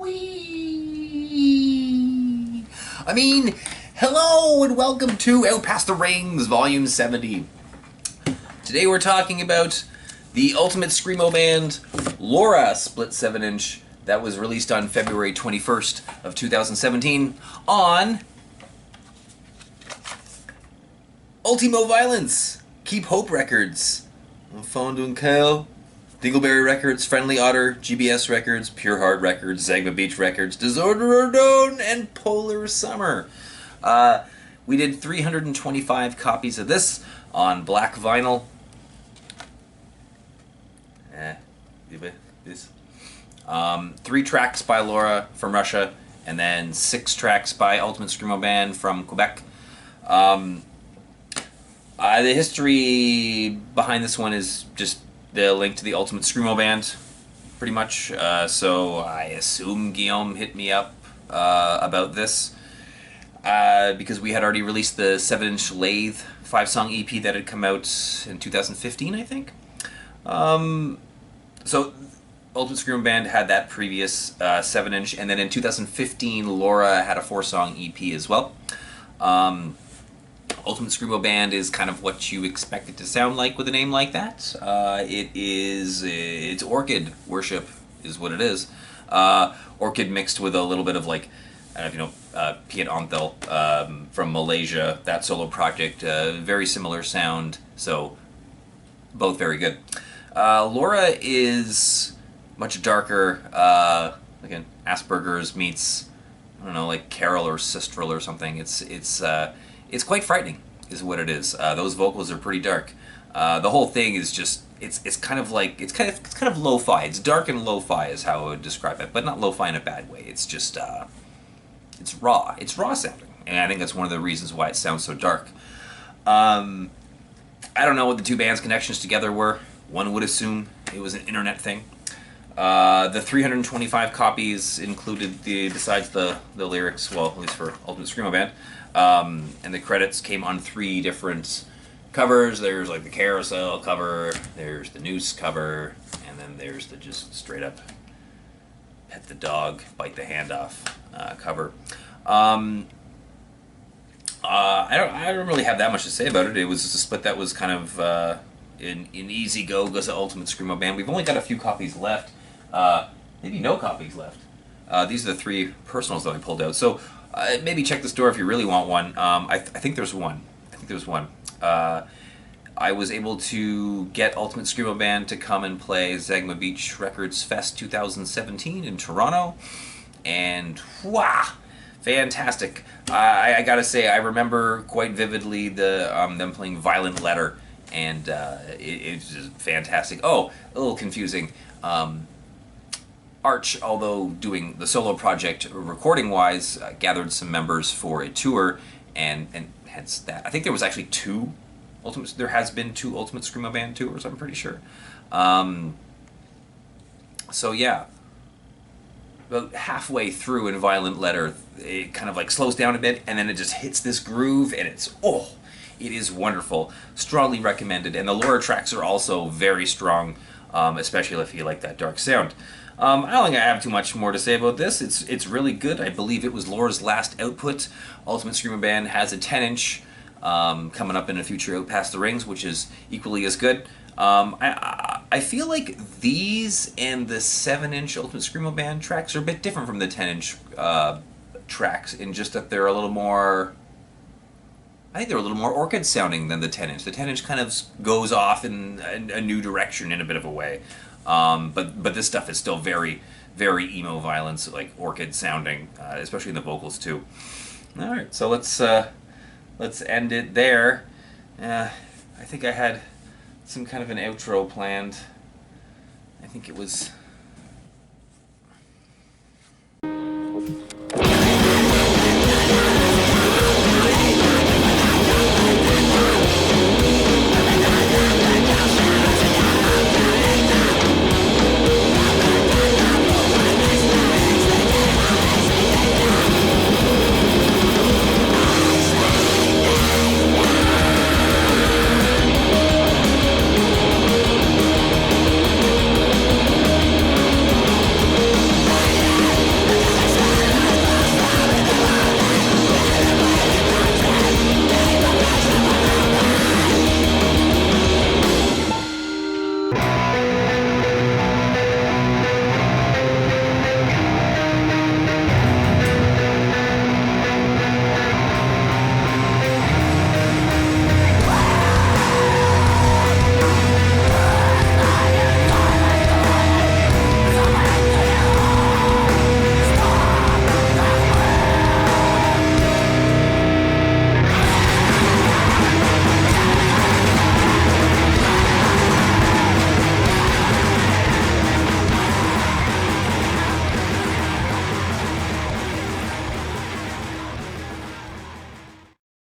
Whee! I mean, hello and welcome to Out Past the Rings, Volume 70. Today we're talking about the Ultimate Screamo Band Lora split 7-inch that was released on February 21st of 2017 on Ultimo Violence, Keep Hope Records, Found and Kale, Dingleberry Records, Friendly Otter, GBS Records, Pure Heart Records, Zagma Beach Records, Disorder Ordone, and Polar Summer. We did 325 copies of this on black vinyl. This. 3 tracks by Lora from Russia, and then 6 tracks by Ultimate Screamo Band from Quebec. The history behind this one is just the link to the Ultimate Screamo Band, pretty much. So I assume Guillaume hit me up about this because we had already released the 7-inch Lathe 5-song EP that had come out in 2015, I think. So Ultimate Screamo Band had that previous 7-inch, and then in 2015 Lora had a 4-song EP as well. Ultimate Screamo Band is kind of what you expect it to sound like with a name like that. It's Orchid worship is what it is. Orchid mixed with a little bit of, like, I don't know if you know Piet Onthel from Malaysia, that solo project, very similar sound, so both very good. Lora is much darker, again, Asperger's meets, I don't know, like Carol or Sistral or something. It's quite frightening, is what it is. Those vocals are pretty dark. The whole thing is just it's kind of lo-fi. It's dark and lo-fi is how I would describe it, but not lo-fi in a bad way. It's just it's raw. It's raw sounding, and I think that's one of the reasons why it sounds so dark. I don't know what the two bands' connections together were. One would assume it was an internet thing. The 325 copies included besides the lyrics, well, at least for Ultimate Screamo Band, and the credits came on 3 different covers. There's like the carousel cover, there's the noose cover, and then there's the just straight up pet the dog, bite the hand off cover. I don't really have that much to say about it. It was just a split that was kind of in easy go goes to Ultimate Screamo Band. We've only got a few copies left. Maybe no copies left. These are the 3 personals that I pulled out. So maybe check the store if you really want one. I think there's one. I was able to get Ultimate Screamo Band to come and play Zagma Beach Records Fest 2017 in Toronto, and wow, fantastic. I gotta say, I remember quite vividly them playing Violent Letter, and it's just fantastic. Oh, a little confusing. Arch, although doing the solo project recording-wise, gathered some members for a tour, and hence that. I think there was actually 2 there has been 2 Ultimate Screamo Band tours, I'm pretty sure. So yeah, about halfway through in Violent Letter, it kind of like slows down a bit, and then it just hits this groove, and it is wonderful. Strongly recommended, and the Lora tracks are also very strong, especially if you like that dark sound. I don't think I have too much more to say about this. It's really good. I believe it was Lora's last output. Ultimate Screamo Band has a 10-inch coming up in a future Out Past the Rings, which is equally as good. I feel like these and the 7-inch Ultimate Screamo Band tracks are a bit different from the 10-inch tracks in just that they're a little more... I think they're a little more Orchid sounding than the 10-inch. The 10-inch kind of goes off in a new direction in a bit of a way. But this stuff is still very, very emo violence, like Orchid sounding, especially in the vocals too. All right, so let's end it there. I think I had some kind of an outro planned. I think it was